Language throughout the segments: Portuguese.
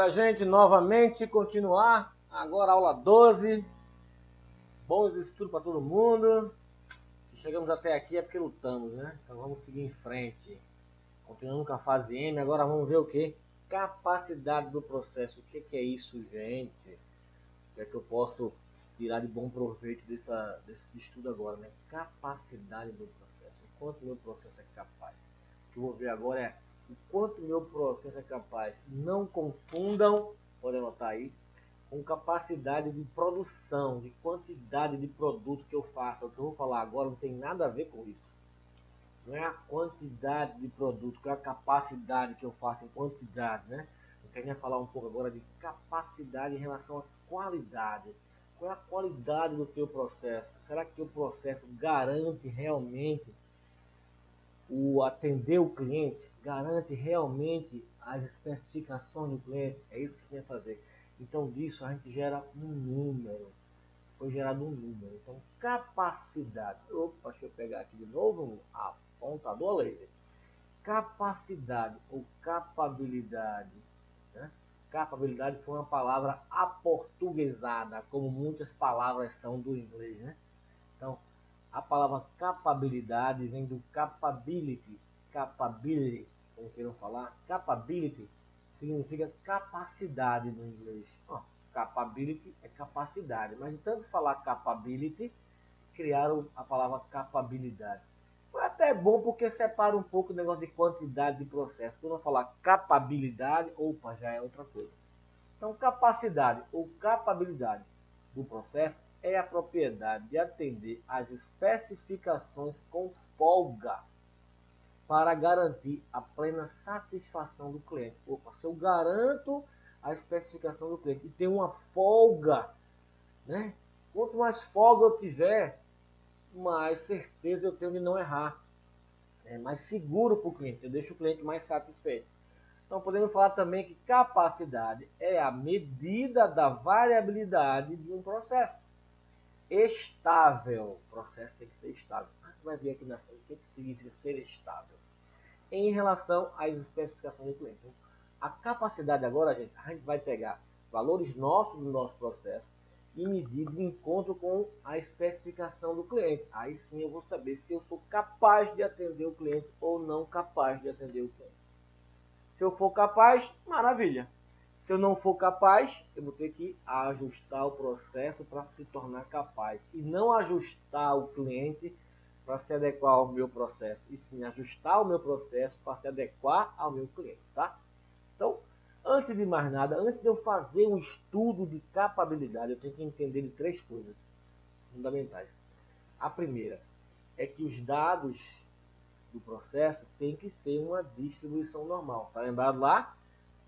pra gente novamente continuar. Agora aula 12. Bons estudos para todo mundo. Se chegamos até aqui é porque lutamos, né? Então vamos seguir em frente. Continuando com a fase M, agora vamos ver o que? Capacidade do processo. O que é isso, gente? O que é que eu posso tirar de bom proveito desse estudo agora, né? Capacidade do processo. O quanto meu processo é capaz. O que eu vou ver agora é o quanto meu processo é capaz. Não confundam, pode anotar aí, com capacidade de produção, de quantidade de produto que eu faço. O que eu vou falar agora não tem nada a ver com isso. Não é a quantidade de produto, que é a capacidade que eu faço em quantidade, né? Eu queria falar um pouco agora de capacidade em relação à qualidade. Qual é a qualidade do teu processo? Será que o processo garante realmente o atender o cliente? Garante realmente as especificações do cliente? É isso que quer fazer. Então, disso a gente gera um número. Foi gerado um número. Então, capacidade. Opa, deixa eu pegar aqui de novo a apontador laser. Capacidade ou capabilidade. Né? Capabilidade foi uma palavra aportuguesada, como muitas palavras são do inglês. Né? Então, a palavra capabilidade vem do capability. Capability, como queiram falar. Capability significa capacidade no inglês. Capability é capacidade, mas de tanto falar capability, criaram a palavra capabilidade. Foi até bom porque separa um pouco o negócio de quantidade de processo. Quando eu falar capabilidade, opa, já é outra coisa. Então, capacidade ou capabilidade do processo é a propriedade de atender às especificações com folga para garantir a plena satisfação do cliente. Opa, se eu garanto a especificação do cliente e tem uma folga, né? Quanto mais folga eu tiver, mais certeza eu tenho de não errar. É mais seguro para o cliente, eu deixo o cliente mais satisfeito. Então podemos falar também que capacidade é a medida da variabilidade de um processo. Estável. O processo tem que ser estável. Vai ver aqui na frente o que significa ser estável. Em relação às especificações do cliente. A capacidade agora, a gente vai pegar valores nossos do nosso processo e medir de encontro com a especificação do cliente. Aí sim eu vou saber se eu sou capaz de atender o cliente ou não capaz de atender o cliente. Se eu for capaz, maravilha. Se eu não for capaz, eu vou ter que ajustar o processo para se tornar capaz. E não ajustar o cliente para se adequar ao meu processo. E sim ajustar o meu processo para se adequar ao meu cliente, tá? Então, antes de mais nada, antes de eu fazer um estudo de capabilidade, eu tenho que entender de três coisas fundamentais. A primeira é que os dados do processo tem que ser uma distribuição normal. Tá lembrado lá?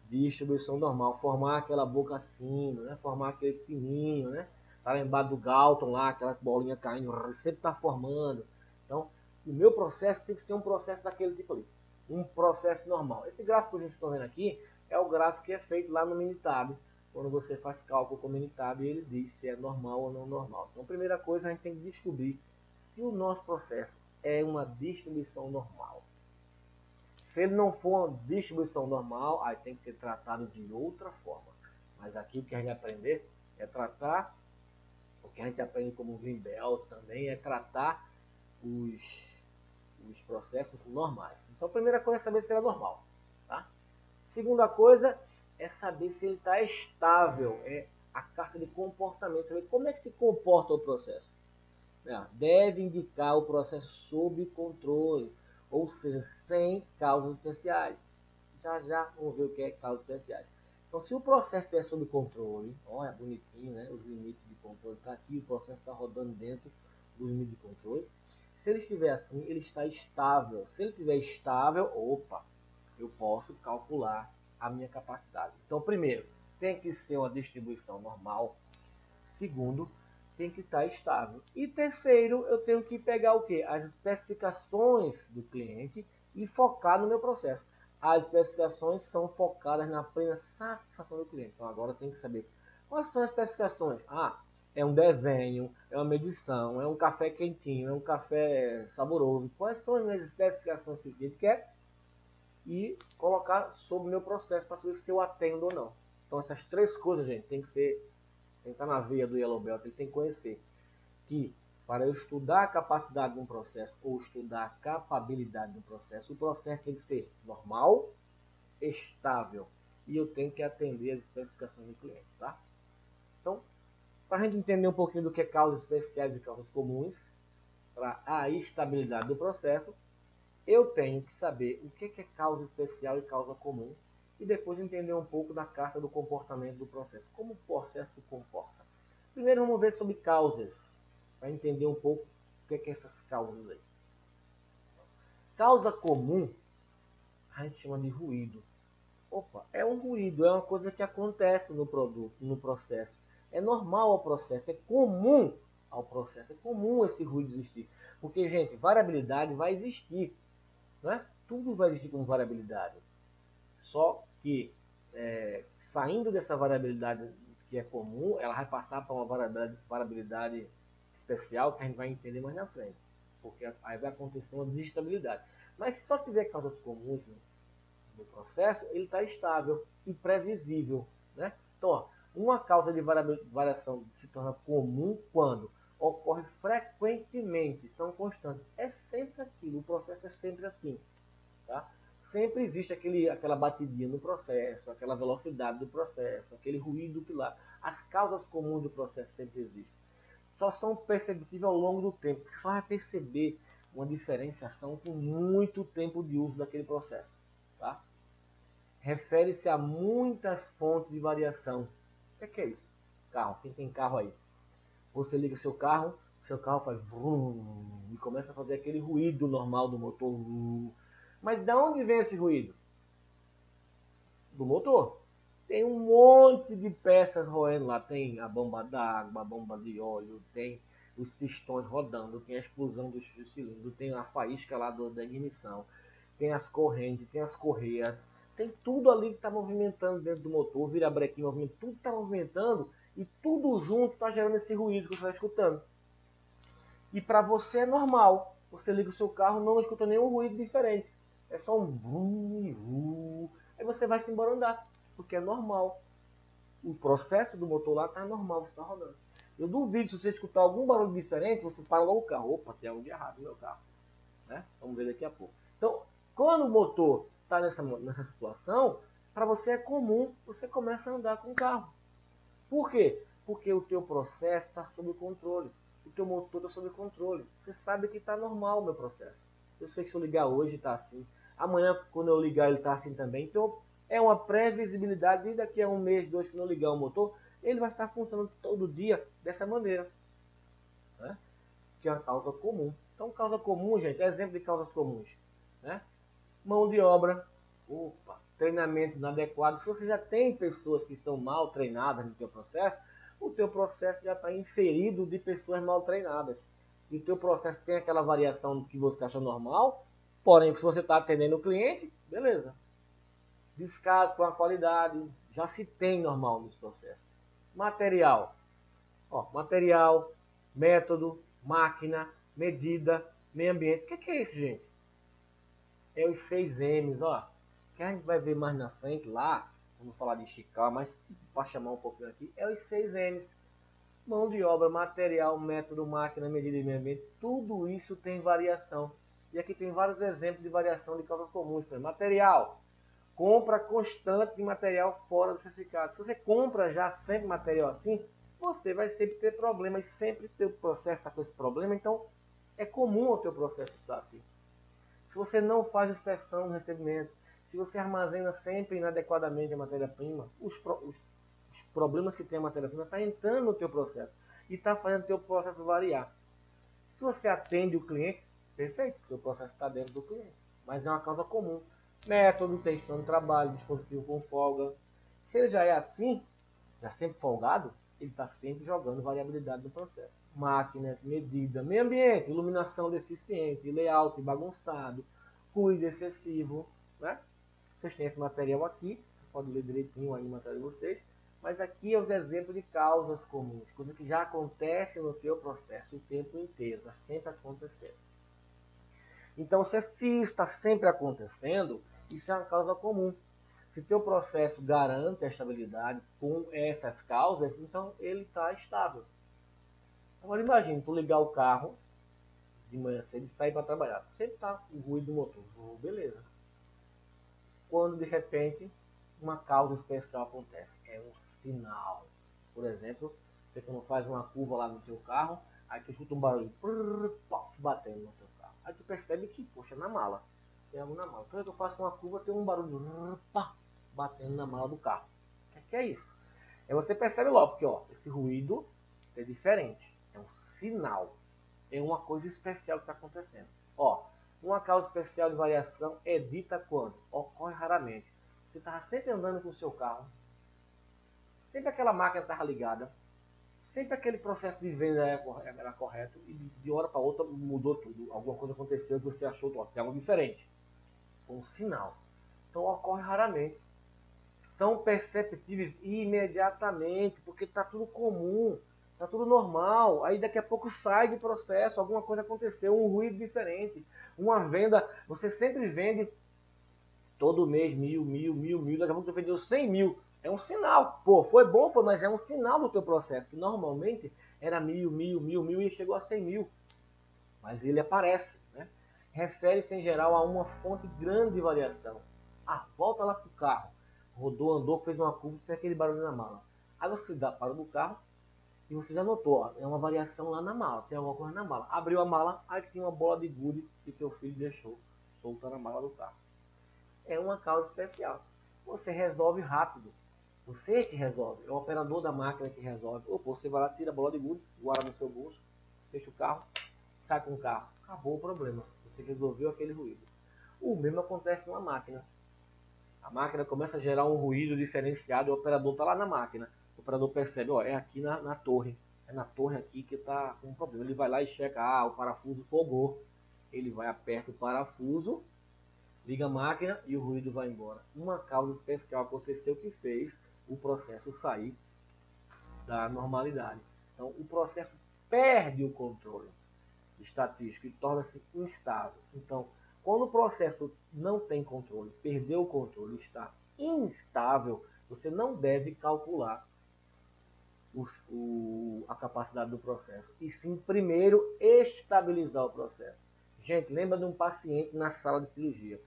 Distribuição normal. Formar aquela boca sino, né? Formar aquele sininho, né? Tá lembrado do Galton lá, aquela bolinha caindo, sempre tá formando. Então, o meu processo tem que ser um processo daquele tipo ali. Um processo normal. Esse gráfico que a gente está vendo aqui é o gráfico que é feito lá no Minitab. Quando você faz cálculo com o Minitab, ele diz se é normal ou não normal. Então, a primeira coisa, a gente tem que descobrir se o nosso processo é uma distribuição normal. Se ele não for uma distribuição normal, aí tem que ser tratado de outra forma. Mas aqui o que a gente aprender é tratar, o que a gente aprende como Greenbelt também, é tratar os processos normais. Então a primeira coisa é saber se ele é normal. Tá? Segunda coisa é saber se ele está estável, é a carta de comportamento, saber como é que se comporta o processo. Deve indicar o processo sob controle, ou seja, sem causas especiais. Já vamos ver o que é causas especiais. Então, se o processo estiver sob controle, olha, bonitinho, né? Os limites de controle está aqui, o processo está rodando dentro do limite de controle. Se ele estiver assim, ele está estável. Se ele estiver estável, opa, eu posso calcular a minha capacidade. Então, primeiro, tem que ser uma distribuição normal. Segundo, tem que estar estável. E terceiro, eu tenho que pegar o quê? As especificações do cliente e focar no meu processo. As especificações são focadas na plena satisfação do cliente. Então agora eu tenho que saber quais são as especificações. É um desenho, é uma medição, é um café quentinho, é um café saboroso. Quais são as minhas especificações que o cliente quer? E colocar sobre o meu processo para saber se eu atendo ou não. Então essas três coisas, gente, tem que estar na veia do Yellow Belt, ele tem que conhecer que para eu estudar a capacidade de um processo ou estudar a capabilidade de um processo, o processo tem que ser normal, estável e eu tenho que atender as especificações do cliente, tá? Então, para a gente entender um pouquinho do que é causas especiais e causas comuns, para a estabilidade do processo, eu tenho que saber o que é causa especial e causa comum e depois entender um pouco da carta do comportamento do processo, como o processo se comporta. Primeiro vamos ver sobre causas, para entender um pouco o que é essas causas aí. Causa comum, a gente chama de ruído. Opa, é um ruído, é uma coisa que acontece no produto, no processo. É normal ao processo, é comum ao processo, é comum esse ruído existir. Porque, gente, variabilidade vai existir, né? Tudo vai existir como variabilidade. Só que, saindo dessa variabilidade que é comum, ela vai passar para uma variabilidade especial que a gente vai entender mais na frente. Porque aí vai acontecer uma desestabilidade. Mas se só tiver causas comuns no processo, ele está estável e previsível, né? Então, ó, uma causa de variação se torna comum quando ocorre frequentemente, são constantes. É sempre aquilo, o processo é sempre assim, tá? Sempre existe aquela batidinha no processo, aquela velocidade do processo, aquele ruído que lá. As causas comuns do processo sempre existem. Só são perceptíveis ao longo do tempo. Você só vai perceber uma diferenciação com muito tempo de uso daquele processo, tá? Refere-se a muitas fontes de variação. O que é isso? Carro. Quem tem carro aí? Você liga seu carro faz vrum, e começa a fazer aquele ruído normal do motor. Vrum. Mas de onde vem esse ruído? Do motor. Tem um monte de peças roendo lá. Tem a bomba d'água, a bomba de óleo, tem os pistões rodando, tem a explosão dos cilindros, tem a faísca lá da ignição, tem as correntes, tem as correias. Tem tudo ali que está movimentando dentro do motor, virabrequim, movimento, tudo está movimentando e tudo junto está gerando esse ruído que você está escutando. E para você é normal. Você liga o seu carro, não escuta nenhum ruído diferente. É só um vum, vum. Aí você vai se embora andar, porque é normal. O processo do motor lá está normal, você está rodando. Eu duvido, se você escutar algum barulho diferente, você para logo o carro. Opa, tem algo de errado no meu carro. Né? Vamos ver daqui a pouco. Então, quando o motor está nessa situação, para você é comum, você começa a andar com o carro. Por quê? Porque o teu processo está sob controle. O teu motor está sob controle. Você sabe que está normal o meu processo. Eu sei que se eu ligar hoje está assim. Amanhã, quando eu ligar, ele está assim também. Então, é uma previsibilidade. E daqui a um mês, dois, quando eu ligar o motor, ele vai estar funcionando todo dia dessa maneira. Né? Que é uma causa comum. Então, causa comum, gente, é exemplo de causas comuns. Né? Mão de obra. Opa, treinamento inadequado. Se você já tem pessoas que são mal treinadas no teu processo, o teu processo já está inferido de pessoas mal treinadas. E o teu processo tem aquela variação que você acha normal, porém, se você está atendendo o cliente, beleza. Descaso com a qualidade, já se tem normal nesse processo. Material. Ó, material, método, máquina, medida, meio ambiente. O que é isso, gente? É os 6 M's, ó. Que a gente vai ver mais na frente lá, vamos falar de Chicago, mas para chamar um pouquinho aqui, é os 6 M's. Mão de obra, material, método, máquina, medida e meio ambiente, tudo isso tem variação. E aqui tem vários exemplos de variação de causas comuns. Por exemplo, material, compra constante de material fora do especificado. Se você compra já sempre material assim, você vai sempre ter problemas, sempre o teu processo está com esse problema, então é comum o teu processo estar assim. Se você não faz inspeção no recebimento, se você armazena sempre inadequadamente a matéria-prima, os problemas que tem a matéria-prima estão entrando no teu processo e está fazendo o teu processo variar. Se você atende o cliente, perfeito, porque o processo está dentro do cliente, mas é uma causa comum. Método, textão de trabalho, dispositivo com folga. Se ele já é assim, já sempre folgado, ele está sempre jogando variabilidade no processo. Máquinas, medida, meio ambiente, iluminação deficiente, layout bagunçado, ruído excessivo. Né? Vocês têm esse material aqui, vocês podem ler direitinho aí no material de vocês, mas aqui é os exemplos de causas comuns, coisas que já acontecem no teu processo o tempo inteiro, está sempre acontecendo. Então, se isso está sempre acontecendo, isso é uma causa comum. Se teu processo garante a estabilidade com essas causas, então ele está estável. Agora imagine, tu ligar o carro de manhã cedo e sair para trabalhar. Sempre está com o ruído do motor. Beleza. Quando de repente uma causa especial acontece. É um sinal. Por exemplo, você quando faz uma curva lá no teu carro, aí tu escuta um barulho batendo no teu carro. Aí tu percebe que, poxa, na mala. Tem algo na mala. Quando eu faço uma curva, tem um barulho batendo na mala do carro. O que é isso? Aí você percebe logo, porque ó, esse ruído é diferente. É um sinal. É uma coisa especial que está acontecendo. Ó, uma causa especial de variação é dita quando? Ocorre raramente. Você estava sempre andando com o seu carro, sempre aquela máquina estava ligada, sempre aquele processo de venda era correto e de hora para outra mudou tudo. Alguma coisa aconteceu que você achou que tem algo diferente. Foi um sinal. Então ocorre raramente. São perceptíveis imediatamente, porque está tudo comum, está tudo normal. Aí daqui a pouco sai de processo, alguma coisa aconteceu, um ruído diferente, uma venda. Você sempre vende todo mês 1.000, daqui a pouco você vendeu 100 mil. É um sinal. Pô, foi bom, foi, mas é um sinal do teu processo, que normalmente era 1.000 e chegou a 100 mil. Mas ele aparece, né? Refere-se em geral a uma fonte grande de variação. Ah, volta lá pro carro. Rodou, andou, fez uma curva e fez aquele barulho na mala. Aí você parou do carro e você já notou, ó, é uma variação lá na mala, tem alguma coisa na mala. Abriu a mala, aí tinha uma bola de gude que teu filho deixou solta na mala do carro. É uma causa especial. Você resolve rápido. Você que resolve. É o operador da máquina que resolve. Ou você vai lá, tira a bola de gude, guarda no seu bolso, fecha o carro, sai com o carro. Acabou o problema. Você resolveu aquele ruído. O mesmo acontece numa máquina. A máquina começa a gerar um ruído diferenciado, o operador está lá na máquina. O operador percebe, ó, é aqui na torre. É na torre aqui que está com um problema. Ele vai lá e checa, o parafuso folgou. Ele vai, aperta o parafuso, liga a máquina e o ruído vai embora. Uma causa especial aconteceu que fez o processo sair da normalidade. Então o processo perde o controle estatístico e torna-se instável. Então, quando o processo não tem controle, perdeu o controle, está instável, você não deve calcular a capacidade do processo, e sim primeiro estabilizar o processo. Gente, lembra de um paciente na sala de cirurgia.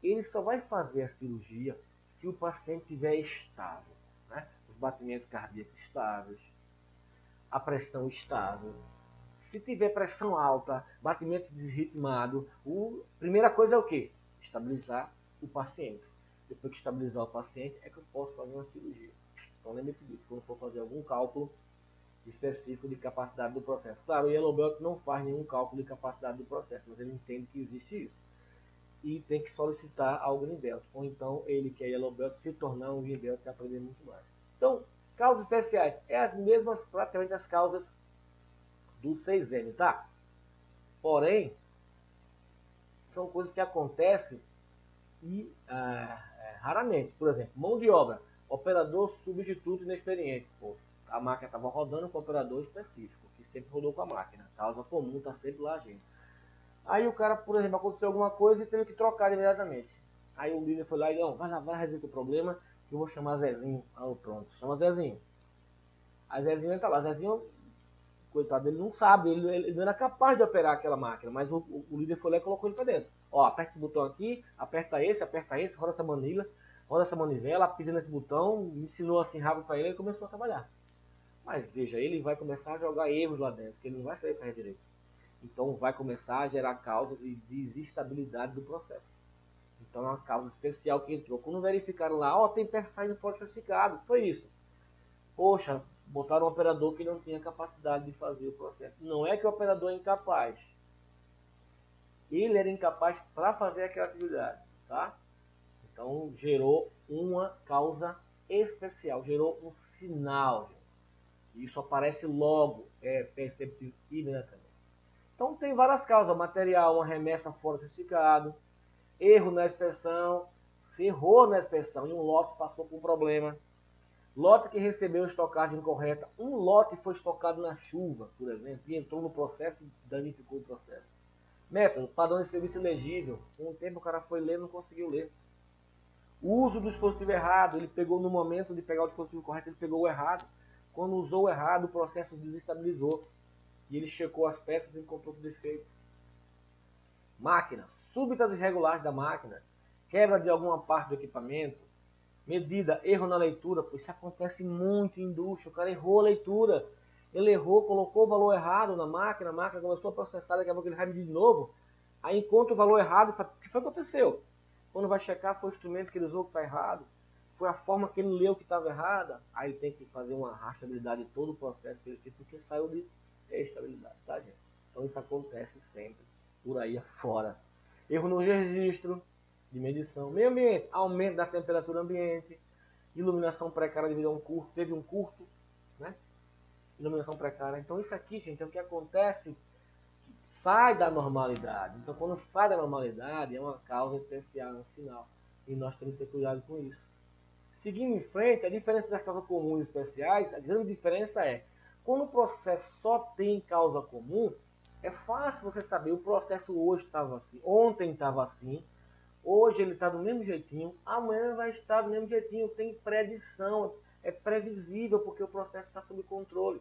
Ele só vai fazer a cirurgia se o paciente estiver estável, né? Os batimentos cardíacos estáveis, a pressão estável. Se tiver pressão alta, batimento desritmado, a primeira coisa é o quê? Estabilizar o paciente. Depois que estabilizar o paciente, é que eu posso fazer uma cirurgia. Então lembre-se disso, quando for fazer algum cálculo específico de capacidade do processo. Claro, o Yellow Belt não faz nenhum cálculo de capacidade do processo, mas ele entende que existe isso. E tem que solicitar ao Green Belt. Ou então ele, que é Yellow Belt, se tornar um Green Belt e aprender muito mais. Então, causas especiais. É as mesmas, praticamente as causas do 6N, tá? Porém, são coisas que acontecem e raramente. Por exemplo, mão de obra, operador substituto inexperiente. Pô, a máquina estava rodando com o operador específico, que sempre rodou com a máquina. Causa comum, está sempre lá agindo. Aí o cara, por exemplo, aconteceu alguma coisa e teve que trocar imediatamente. Aí o líder foi lá e não, vai lá, vai resolver o problema, que eu vou chamar Zezinho. Ah, pronto, chama Zezinho. Aí Zezinho entra lá, Zezinho, coitado, ele não sabe, ele não era capaz de operar aquela máquina, mas o líder foi lá e colocou ele para dentro. Ó, aperta esse botão aqui, aperta esse, roda essa manila, roda essa manivela, pisa nesse botão, me ensinou assim rápido para ele e começou a trabalhar. Mas veja, ele vai começar a jogar erros lá dentro, que ele não vai saber fazer direito. Então vai começar a gerar causas de desestabilidade do processo. Então é uma causa especial que entrou. Quando verificaram lá, ó, tem peça saindo fora especificado, foi isso. Poxa, botaram um operador que não tinha capacidade de fazer o processo. Não é que o operador é incapaz. Ele era incapaz para fazer aquela atividade, tá? Então gerou uma causa especial, gerou um sinal. Isso aparece logo, é perceptível imediatamente. Então tem várias causas, material, uma remessa fora especificado, erro na inspeção, se errou na inspeção e um lote passou por um problema. Lote que recebeu estocagem incorreta, um lote foi estocado na chuva, por exemplo, e entrou no processo e danificou o processo. Método, padrão de serviço ilegível, com o tempo o cara foi ler e não conseguiu ler. O uso do dispositivo errado, ele pegou no momento de pegar o dispositivo correto, ele pegou o errado. Quando usou o errado, o processo desestabilizou. E ele checou as peças e encontrou o defeito. Máquina, súbitas irregulares da máquina, quebra de alguma parte do equipamento, medida, erro na leitura, pois isso acontece muito em indústria, o cara errou a leitura, ele errou, colocou o valor errado na máquina, a máquina começou a processar, daqui a pouco ele vai medir de novo, aí encontra o valor errado, o que foi que aconteceu? Quando vai checar, foi o instrumento que ele usou que está errado, foi a forma que ele leu que estava errada, aí ele tem que fazer uma rastreabilidade de todo o processo que ele fez, porque saiu de estabilidade, tá, gente? Então isso acontece sempre, por aí afora. Erro no registro de medição. Meio ambiente, aumento da temperatura ambiente, iluminação precária devido a um curto, teve um curto, né? Iluminação precária. Então isso aqui, gente, é o que acontece, que sai da normalidade. Então quando sai da normalidade, é uma causa especial, é um sinal. E nós temos que ter cuidado com isso. Seguindo em frente, a diferença das causas comuns e especiais, a grande diferença é, quando o processo só tem causa comum, é fácil você saber, o processo hoje estava assim, ontem estava assim, hoje ele está do mesmo jeitinho, amanhã vai estar do mesmo jeitinho, tem predição, é previsível porque o processo está sob controle.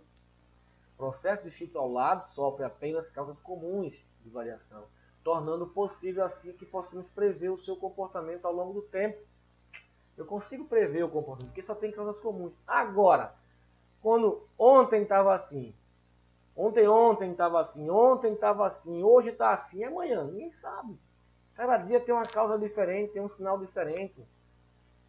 O processo descrito ao lado sofre apenas causas comuns de variação, tornando possível assim que possamos prever o seu comportamento ao longo do tempo. Eu consigo prever o comportamento, porque só tem causas comuns. Agora, quando ontem estava assim, ontem estava assim, ontem estava assim, hoje está assim, amanhã, ninguém sabe. Cada dia tem uma causa diferente, tem um sinal diferente,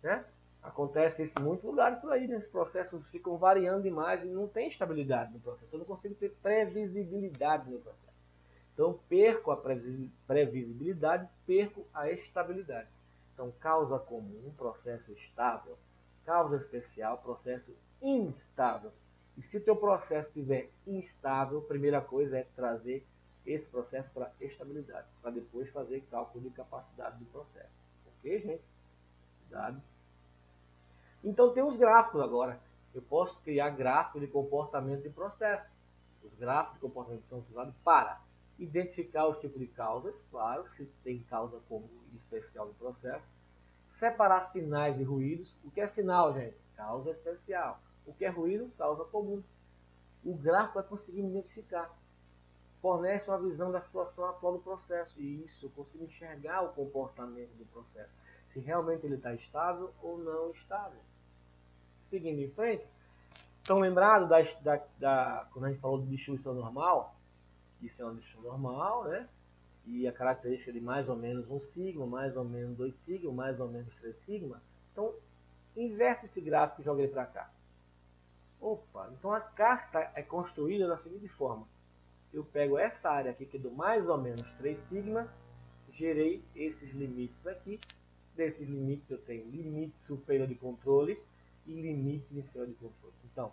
né? Acontece isso em muitos lugares por aí, né? Os processos ficam variando demais e não tem estabilidade no processo. Eu não consigo ter previsibilidade no processo. Então, perco a previsibilidade, perco a estabilidade. Então, causa comum, processo estável. Causa especial, processo instável. E se o teu processo estiver instável, a primeira coisa é trazer esse processo para estabilidade, para depois fazer cálculo de capacidade do processo. Ok, gente? Cuidado. Então tem os gráficos agora. Eu posso criar gráficos de comportamento de processo. Os gráficos de comportamento são utilizados para identificar os tipos de causas, claro, se tem causa comum e especial no processo. Separar sinais e ruídos. O que é sinal, gente? Causa especial. O que é ruído? Causa comum. O gráfico vai conseguir identificar. Fornece uma visão da situação atual do processo. E isso, eu consigo enxergar o comportamento do processo. Se realmente ele está estável ou não estável. Seguindo em frente, estão lembrados quando a gente falou de distribuição normal? Isso é uma distribuição normal, né? E a característica de mais ou menos 1 sigma, mais ou menos 2 sigma, mais ou menos 3 sigma. Então, inverte esse gráfico e joga ele para cá. Opa, então a carta é construída da seguinte forma. Eu pego essa área aqui, que é do mais ou menos 3 sigma, gerei esses limites aqui. Desses limites eu tenho limite superior de controle e limite inferior de controle. Então,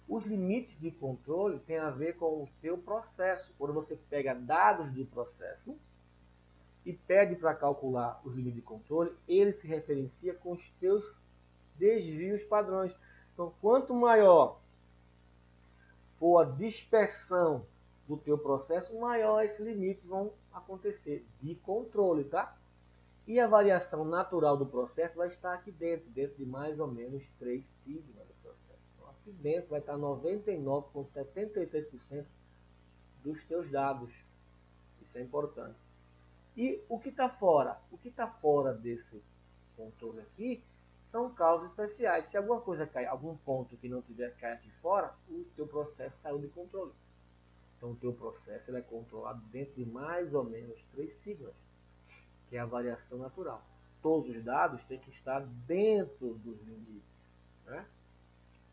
os limites de controle têm a ver com o teu processo. Quando você pega dados do processo e pede para calcular os limites de controle, ele se referencia com os teus desvios padrões. Então, quanto maior for a dispersão do teu processo, maior esses limites vão acontecer de controle, tá? E a variação natural do processo vai estar aqui dentro de mais ou menos 3 sigma do processo. Então, aqui dentro vai estar 99,73% dos teus dados. Isso é importante. E o que está fora? O que está fora desse controle aqui são causas especiais. Se alguma coisa cai, algum ponto que não tiver cair aqui fora, o teu processo saiu de controle. Então o teu processo ele é controlado dentro de mais ou menos 3 sigmas, que é a variação natural. Todos os dados têm que estar dentro dos limites, né?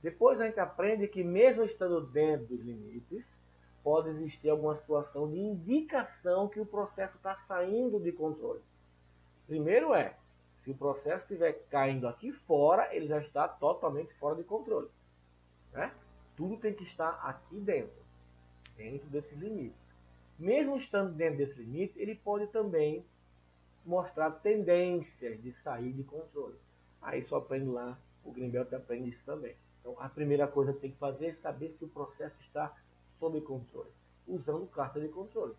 Depois a gente aprende que mesmo estando dentro dos limites, pode existir alguma situação de indicação que o processo está saindo de controle. Primeiro se o processo estiver caindo aqui fora, ele já está totalmente fora de controle, né? Tudo tem que estar aqui dentro desses limites. Mesmo estando dentro desse limite, ele pode também mostrar tendências de sair de controle. Aí só aprende lá, o Greenbelt aprende isso também. Então a primeira coisa que tem que fazer é saber se o processo está sob controle, usando carta de controle.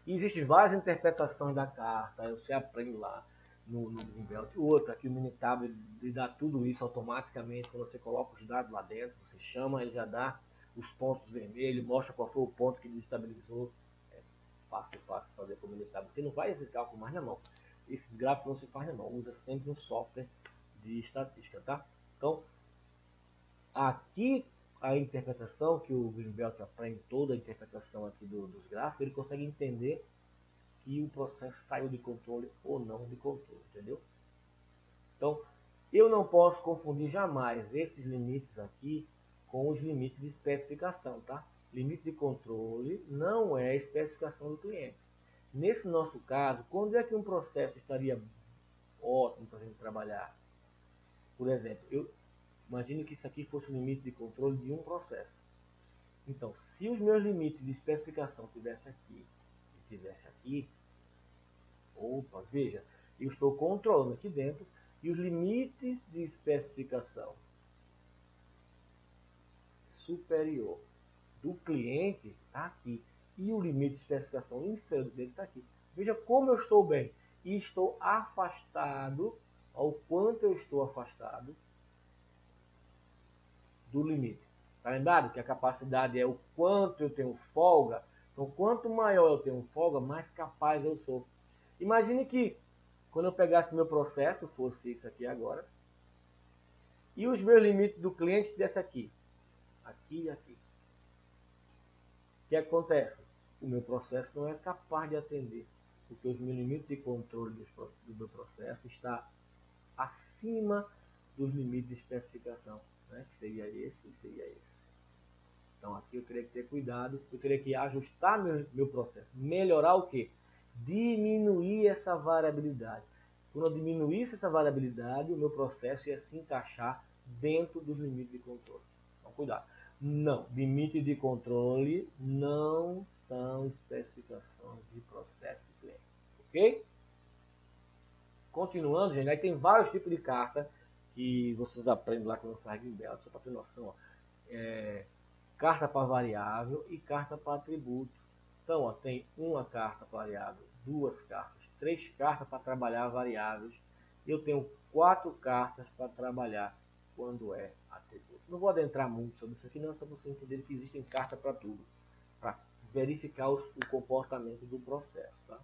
E existem várias interpretações da carta, você aprende lá. no Greenbelt. O outro aqui, o Minitab, ele dá tudo isso automaticamente. Quando você coloca os dados lá dentro, você chama, ele já dá os pontos vermelhos, mostra qual foi o ponto que desestabilizou. É fácil fazer com o Minitab. Você não faz esse cálculo mais na mão. Esses gráficos não se faz na mão, usa sempre um software de estatística, tá? Então, aqui a interpretação que o Greenbelt aprende, toda a interpretação aqui dos gráficos, ele consegue entender que o processo saiu de controle ou não de controle, entendeu? Então, eu não posso confundir jamais esses limites aqui com os limites de especificação, tá? Limite de controle não é especificação do cliente. Nesse nosso caso, quando é que um processo estaria ótimo para a gente trabalhar? Por exemplo, imagine que isso aqui fosse o limite de controle de um processo. Então, se os meus limites de especificação tivesse aqui e tivesse aqui, opa, veja, eu estou controlando aqui dentro e os limites de especificação superior do cliente está aqui e o limite de especificação inferior dele está aqui. Veja como eu estou bem e estou afastado, ao quanto eu estou afastado do limite. Tá lembrado que a capacidade é o quanto eu tenho folga? Então, quanto maior eu tenho folga, mais capaz eu sou. Imagine que quando eu pegasse meu processo, fosse isso aqui agora, e os meus limites do cliente estivesse aqui, aqui e aqui. O que acontece? O meu processo não é capaz de atender, porque os meus limites de controle do meu processo está acima dos limites de especificação, né? Que seria esse e seria esse. Então aqui eu teria que ter cuidado, eu teria que ajustar meu processo. Melhorar o quê? Diminuir essa variabilidade. Quando eu diminuísse essa variabilidade, o meu processo ia se encaixar dentro dos limites de controle. Então cuidado. Não, limites de controle não são especificações de processo de cliente. Ok? Continuando, gente, aí tem vários tipos de carta que vocês aprendem lá quando faz Greenbelt, só para ter noção. Ó. Carta para variável e carta para atributo. Então, ó, tem uma carta para variável, duas cartas, três cartas para trabalhar variáveis. Eu tenho 4 cartas para trabalhar quando é atributo. Não vou adentrar muito sobre isso aqui, não, só para você entender que existem cartas para tudo, para verificar o comportamento do processo. Tá?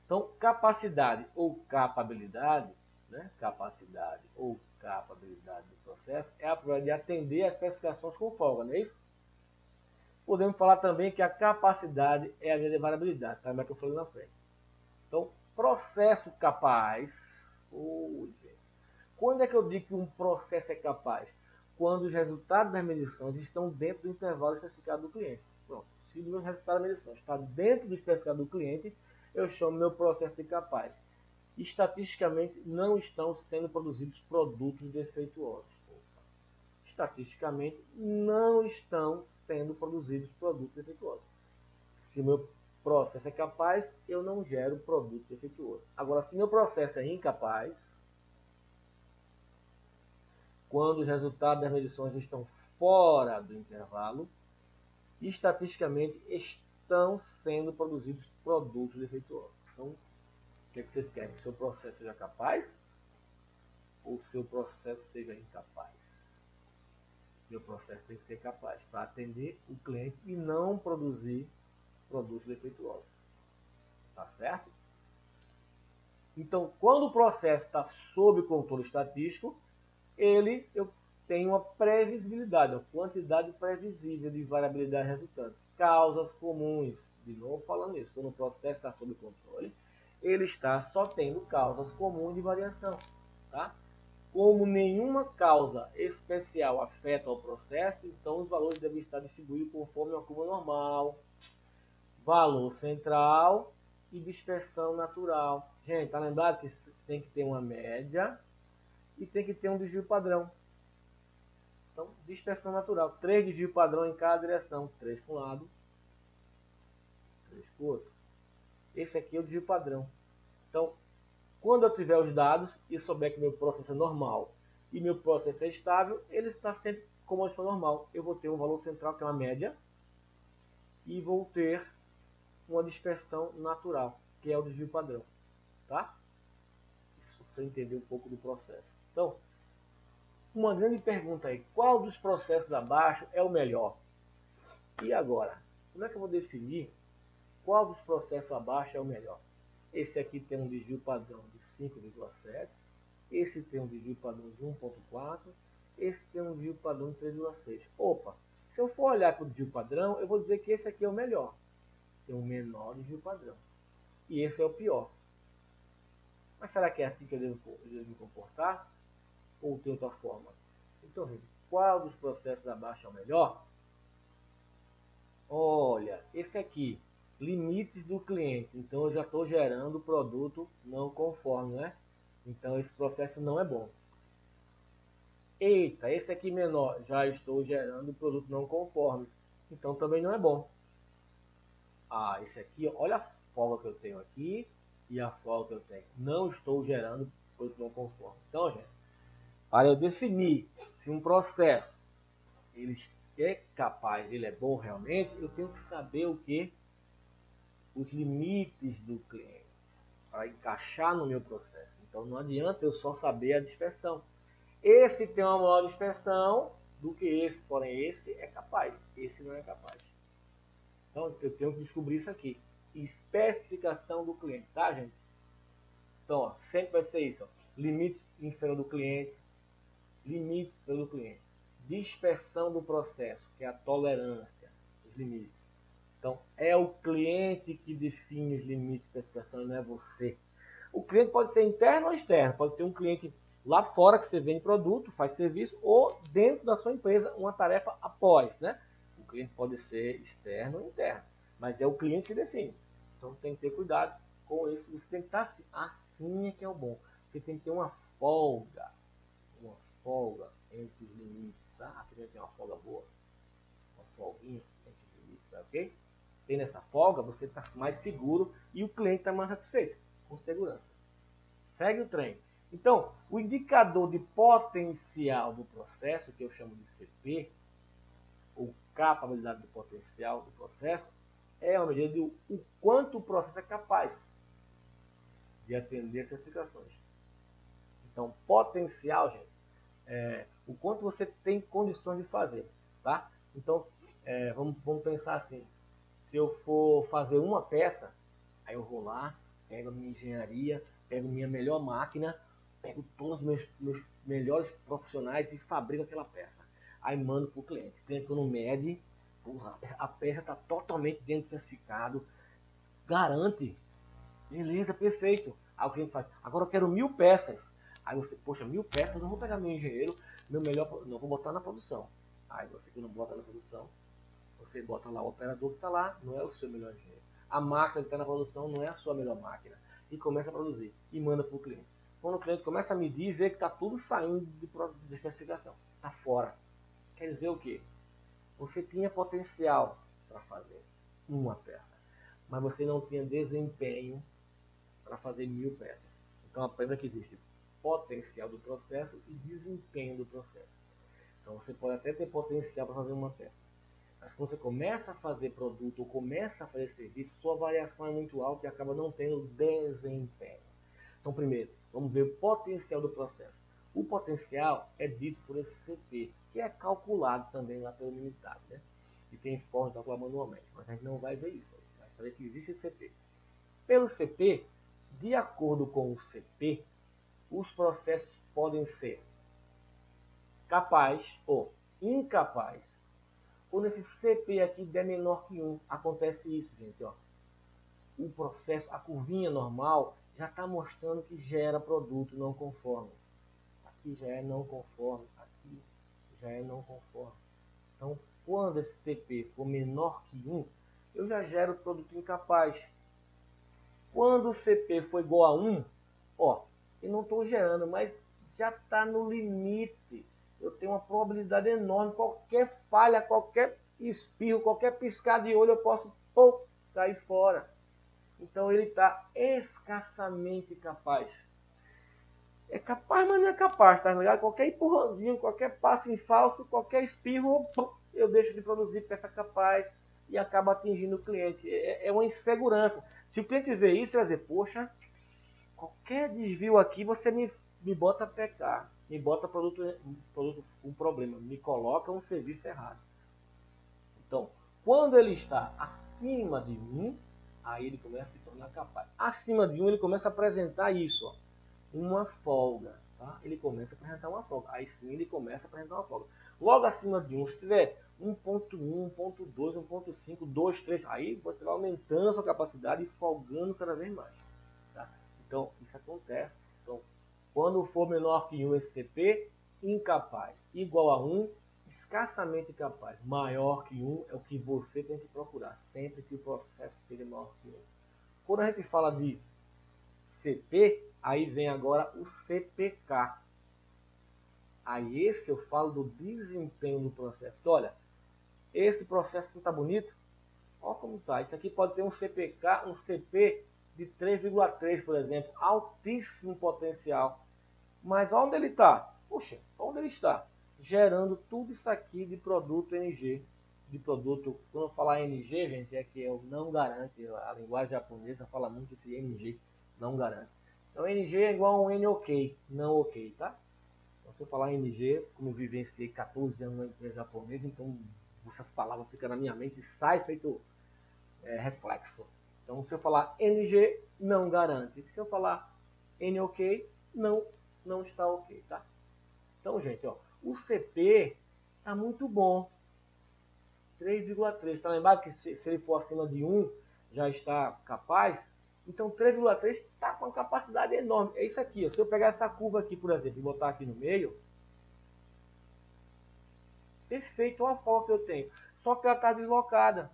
Então, capacidade ou capabilidade, né? Capacidade ou capabilidade do processo é a probabilidade de atender às especificações com folga, não é isso? Podemos falar também que a capacidade é a de variabilidade, tá? Como é que eu falei na frente. Então, processo capaz. Quando é que eu digo que um processo é capaz? Quando os resultados das medições estão dentro do intervalo especificado do cliente. Pronto. Se o meu resultado da medição está dentro do especificado do cliente, eu chamo meu processo de capaz. Estatisticamente, não estão sendo produzidos produtos defeituosos. Estatisticamente, não estão sendo produzidos produtos defeituosos. Se meu processo é capaz, eu não gero produto defeituoso. Agora, se meu processo é incapaz, quando os resultados das medições estão fora do intervalo, estatisticamente estão sendo produzidos produtos defeituosos. Então, o que vocês querem? Que seu processo seja capaz ou seu processo seja incapaz? Meu processo tem que ser capaz para atender o cliente e não produzir produtos defeituosos. Tá certo? Então, quando o processo está sob controle estatístico, eu tenho uma previsibilidade, uma quantidade previsível de variabilidade resultante. Causas comuns, de novo falando isso, quando o processo está sob controle, ele está só tendo causas comuns de variação. Tá? Como nenhuma causa especial afeta o processo, então os valores devem estar distribuídos conforme uma curva normal, valor central e dispersão natural. Gente, tá lembrado que tem que ter uma média e tem que ter um desvio padrão. Então, dispersão natural. 3 desvios padrão em cada direção. 3 para um lado, 3 para o outro. Esse aqui é o desvio padrão. Então, quando eu tiver os dados e souber que meu processo é normal e meu processo é estável, ele está sempre como se for normal. Eu vou ter um valor central, que é uma média, e vou ter uma dispersão natural, que é o desvio padrão. Tá? limites, para você entender um pouco do processo. Então, uma grande pergunta aí, qual dos processos abaixo é o melhor? E agora, como é que eu vou definir qual dos processos abaixo é o melhor? Esse aqui tem um desvio padrão de 5,7, esse tem um desvio padrão de 1,4, esse tem um desvio padrão de 3,6. Opa, se eu for olhar para o desvio padrão, eu vou dizer que esse aqui é o melhor. Tem um menor desvio padrão. E esse é o pior. Mas será que é assim que eu devo me comportar? Ou tem outra forma? Então, gente, qual dos processos abaixo é o melhor? Olha, esse aqui, limites do cliente. Então, eu já estou gerando produto não conforme, né? Então, esse processo não é bom. Eita, esse aqui menor, já estou gerando produto não conforme. Então, também não é bom. Ah, esse aqui, olha a folga que eu tenho aqui e a folga que eu tenho. Não estou gerando produto não conforme. Então, gente, para eu definir se um processo ele é capaz, ele é bom realmente, eu tenho que saber o que? Os limites do cliente para encaixar no meu processo. Então não adianta eu só saber a dispersão. Esse tem uma maior dispersão do que esse, porém esse é capaz, esse não é capaz. Então eu tenho que descobrir isso aqui. Especificação do cliente, tá, gente? Então, ó, sempre vai ser isso. Ó. Limites inferior do cliente, limites pelo cliente. Dispersão do processo, que é a tolerância, os limites. Então, é o cliente que define os limites de especificação, não é você. O cliente pode ser interno ou externo, pode ser um cliente lá fora que você vende produto, faz serviço, ou dentro da sua empresa, uma tarefa após, né? O cliente pode ser externo ou interno, mas é o cliente que define. Então, tem que ter cuidado com isso. Você tem que estar assim, assim é que é o bom. Você tem que ter uma folga entre os limites, tá? Aqui tem uma folga boa, uma folguinha entre os limites, tá ok? Tem nessa folga, você está mais seguro e o cliente está mais satisfeito, com segurança. Segue o trem. Então, o indicador de potencial do processo, que eu chamo de CP, ou capabilidade do potencial do processo, é a medida do quanto o processo é capaz de atender as especificações. Então, potencial, gente, o quanto você tem condições de fazer, tá? Então, vamos pensar assim, se eu for fazer uma peça, aí eu vou lá, pego a minha engenharia, pego minha melhor máquina, pego todos os meus melhores profissionais e fabrico aquela peça. Aí mando para o cliente. O cliente quando mede, porra, a peça está totalmente dentro do especificado, garante, beleza, perfeito. Aí o cliente faz, agora eu quero 1000 peças. Aí você, poxa, 1000 peças, não vou pegar meu engenheiro, meu melhor, não vou botar na produção. Aí você que não bota na produção, você bota lá o operador que está lá, não é o seu melhor engenheiro. A máquina que está na produção não é a sua melhor máquina. E começa a produzir e manda para o cliente. Quando o cliente começa a medir e vê que está tudo saindo de especificação, está fora. Quer dizer o quê? Você tinha potencial para fazer uma peça, mas você não tinha desempenho para fazer 1000 peças. Então aprenda que existe potencial do processo e desempenho do processo. Então você pode até ter potencial para fazer uma peça, mas quando você começa a fazer produto ou começa a fazer serviço, sua variação é muito alta e acaba não tendo desempenho. Então primeiro, vamos ver o potencial do processo. O potencial é dito por esse CP, que é calculado também lá pelo limitado, né? E tem forma de calcular manualmente, mas a gente não vai ver isso, a gente vai saber que existe esse CP. Pelo CP, de acordo com o CP, os processos podem ser capaz ou incapaz. Quando esse CP aqui der menor que 1, acontece isso, gente. Ó. O processo, a curvinha normal, já está mostrando que gera produto não conforme. Aqui já é não conforme, aqui já é não conforme. Então, quando esse CP for menor que 1, eu já gero produto incapaz. Quando o CP for igual a 1, ó, eu não estou gerando, mas já está no limite. Eu tenho uma probabilidade enorme. Qualquer falha, qualquer espirro, qualquer piscar de olho, eu posso cair fora. Então ele está escassamente capaz. É capaz, mas não é capaz, tá ligado? Qualquer empurrãozinho, qualquer passo em falso, qualquer espirro, eu deixo de produzir peça capaz e acaba atingindo o cliente. É uma insegurança. Se o cliente vê isso, ele vai dizer, poxa, Qualquer desvio aqui, você me bota PK, me bota produto com problema, me coloca um serviço errado. Então, quando ele está acima de 1, aí ele começa a se tornar capaz. Acima de 1, ele começa a apresentar isso, ó, uma folga. Tá? Ele começa a apresentar uma folga. Aí sim ele começa a apresentar uma folga. Logo acima de 1, se tiver 1.1, 1.2, 1.5, 2, 3, aí você vai aumentando a sua capacidade e folgando cada vez mais. Tá? Então, isso acontece. Então, quando for menor que 1 esse CP, incapaz. Igual a 1, escassamente capaz. Maior que 1 é o que você tem que procurar, sempre que o processo seja maior que 1. Quando a gente fala de CP, aí vem agora o CPK. Aí esse eu falo do desempenho do processo. Então, olha, esse processo não está bonito? Olha como está. Isso aqui pode ter um CPK, um CP de 3,3, por exemplo. Altíssimo potencial. Mas onde ele está? Poxa, onde ele está? Gerando tudo isso aqui de produto NG. De produto, quando eu falar NG, gente, é que eu não garante. A linguagem japonesa fala muito esse NG, não garante. Então NG é igual a um NOK, não OK, tá? Então, se eu falar NG, como eu vivenciei 14 anos na empresa japonesa, então essas palavras ficam na minha mente e sai feito reflexo. Então, se eu falar NG, não garante. Se eu falar NOK, não está ok, tá? Então, gente, ó, o CP tá muito bom. 3,3. Tá lembrado que se ele for acima de 1, já está capaz? Então, 3,3 está com uma capacidade enorme. É isso aqui, ó. Se eu pegar essa curva aqui, por exemplo, e botar aqui no meio, perfeito, olha a folga que eu tenho. Só que ela está deslocada.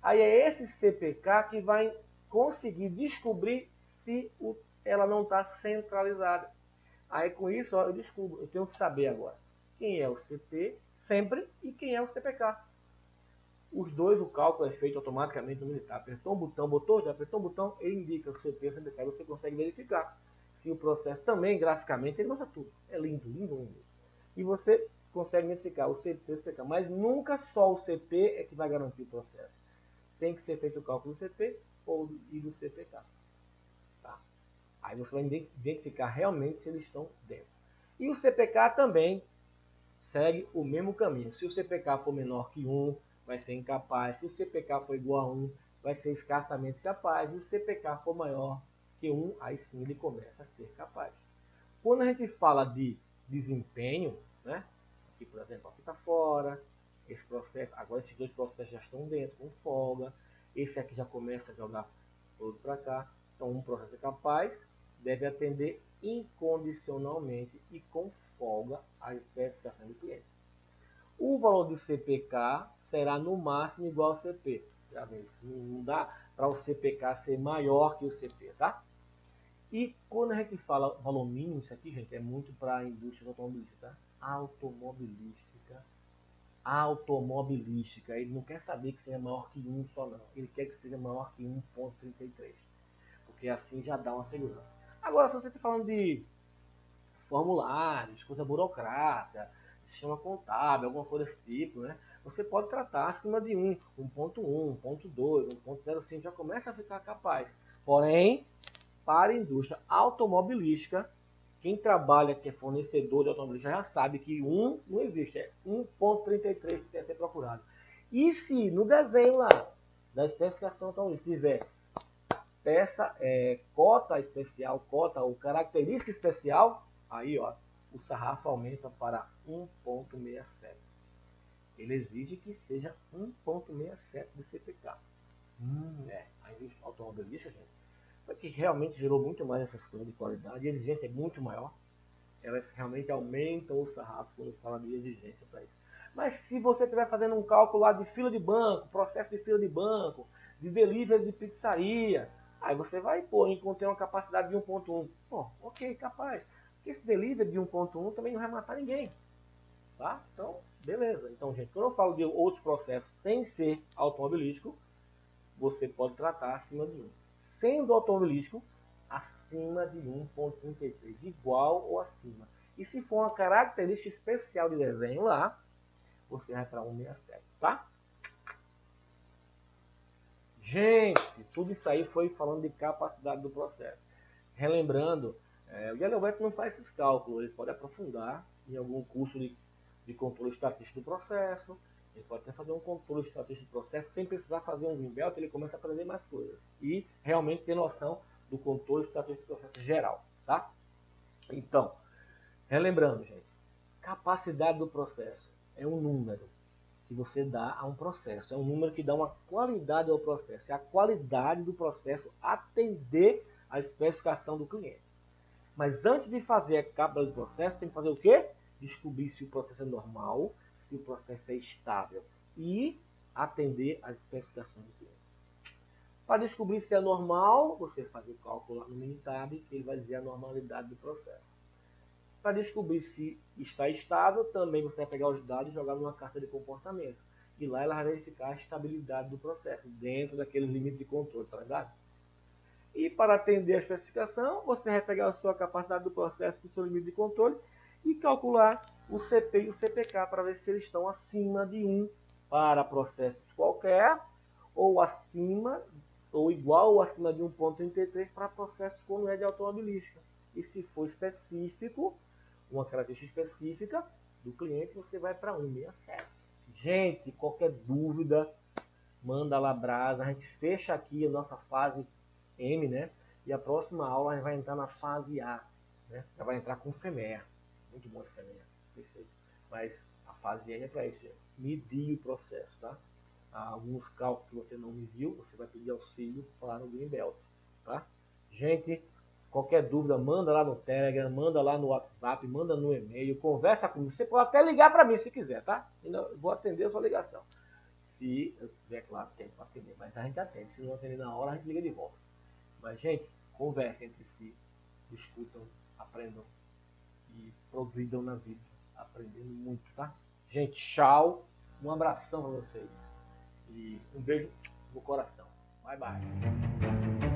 Aí é esse CPK que vai conseguir descobrir se ela não está centralizada. Aí com isso, ó, eu descubro, eu tenho que saber agora quem é o CP sempre e quem é o CPK. Os dois, o cálculo é feito automaticamente no militar. Apertou um botão, botou, já apertou um botão, ele indica o CP e o CPK. Você consegue verificar se o processo também, graficamente, ele mostra tudo. É lindo, lindo, lindo. E você consegue identificar o CP e o CPK. Mas nunca só o CP é que vai garantir o processo. Tem que ser feito o cálculo do CP e do CPK. Tá? Aí você vai identificar realmente se eles estão dentro. E o CPK também segue o mesmo caminho. Se o CPK for menor que 1, vai ser incapaz. Se o CPK for igual a 1, vai ser escassamente capaz. E o CPK for maior que 1, aí sim ele começa a ser capaz. Quando a gente fala de desempenho, né? Aqui, por exemplo, aqui está fora. Esse processo, agora esses dois processos já estão dentro, com folga. Esse aqui já começa a jogar todo para cá. Então, um processo é capaz, deve atender incondicionalmente e com folga as especificações do cliente. O valor do CPK será no máximo igual ao CP. Já vê isso, não dá para o CPK ser maior que o CP, tá? E quando a gente fala valor mínimo, isso aqui, gente, é muito para a indústria automobilística, tá? Automobilística. Ele não quer saber que seja maior que 1 só, não. Ele quer que seja maior que 1.33. Porque assim já dá uma segurança. Agora, se você está falando de formulários, coisa burocrata, sistema contábil, alguma coisa desse tipo, né? Você pode tratar acima de 1, 1.1, 1.2, 1.05, já começa a ficar capaz. Porém, para a indústria automobilística, quem trabalha, que é fornecedor de automobilística, já sabe que 1 não existe, é 1.33 que tem que ser procurado. E se no desenho lá da especificação automobilística tiver peça, cota especial, cota ou característica especial, aí ó, o sarrafo aumenta para 1.67. Ele exige que seja 1.67 de CPK. A indústria automobilística, gente, foi que realmente gerou muito mais essas coisas de qualidade, a exigência é muito maior. Elas realmente aumentam o sarrafo quando fala de exigência para isso. Mas se você estiver fazendo um cálculo lá de fila de banco, processo de fila de banco, de delivery de pizzaria, aí você vai pôr, encontrar uma capacidade de 1.1. Pô, ok, capaz. Porque esse delivery de 1.1 também não vai matar ninguém. Tá? Então, beleza. Então, gente, quando eu falo de outros processos sem ser automobilístico, você pode tratar acima de 1. Sendo automobilístico, acima de 1.33, igual ou acima. E se for uma característica especial de desenho lá, você vai para 167, tá? Gente, tudo isso aí foi falando de capacidade do processo. relembrando, o Yellow Belt não faz esses cálculos, ele pode aprofundar em algum curso de controle estatístico do processo, ele pode até fazer um controle estatístico do processo sem precisar fazer um Green Belt, ele começa a aprender mais coisas e realmente ter noção do controle estatístico do processo geral, tá? Então, relembrando, gente, capacidade do processo é um número que você dá a um processo, é um número que dá uma qualidade ao processo, é a qualidade do processo atender à especificação do cliente. Mas antes de fazer a capa do processo, tem que fazer o quê? Descobrir se o processo é normal, se o processo é estável e atender às especificações do cliente. Para descobrir se é normal, você faz o cálculo lá no Minitab, que ele vai dizer a normalidade do processo. Para descobrir se está estável, também você vai pegar os dados e jogar numa carta de comportamento. E lá ela vai verificar a estabilidade do processo, dentro daquele limite de controle, tá ligado? E para atender a especificação, você vai pegar a sua capacidade do processo com o seu limite de controle e calcular o CP e o CPK para ver se eles estão acima de 1 para processos qualquer, ou acima, ou igual ou acima de 1,33 para processos quando é de automobilística. E se for específico, uma característica específica do cliente, você vai para 167. Gente, qualquer dúvida, manda lá brasa. A gente fecha aqui a nossa fase M, né? E a próxima aula a gente vai entrar na fase A, né? Já vai entrar com FEMEA. Muito bom esse FEMEA, perfeito. Mas a fase M é para isso, gente. Medir o processo, tá? Alguns cálculos que você não mediu, você vai pedir auxílio para o Green Belt, tá? Gente, qualquer dúvida, manda lá no Telegram, manda lá no WhatsApp, manda no e-mail, conversa comigo. Você pode até ligar para mim se quiser, tá? Eu vou atender a sua ligação. Se eu tiver, claro, tempo para atender, mas a gente atende. Se não atender na hora, a gente liga de volta. Mas, gente, conversem entre si, discutam, aprendam e progridam na vida, aprendendo muito, tá? Gente, tchau, um abração para vocês e um beijo no coração. Bye, bye.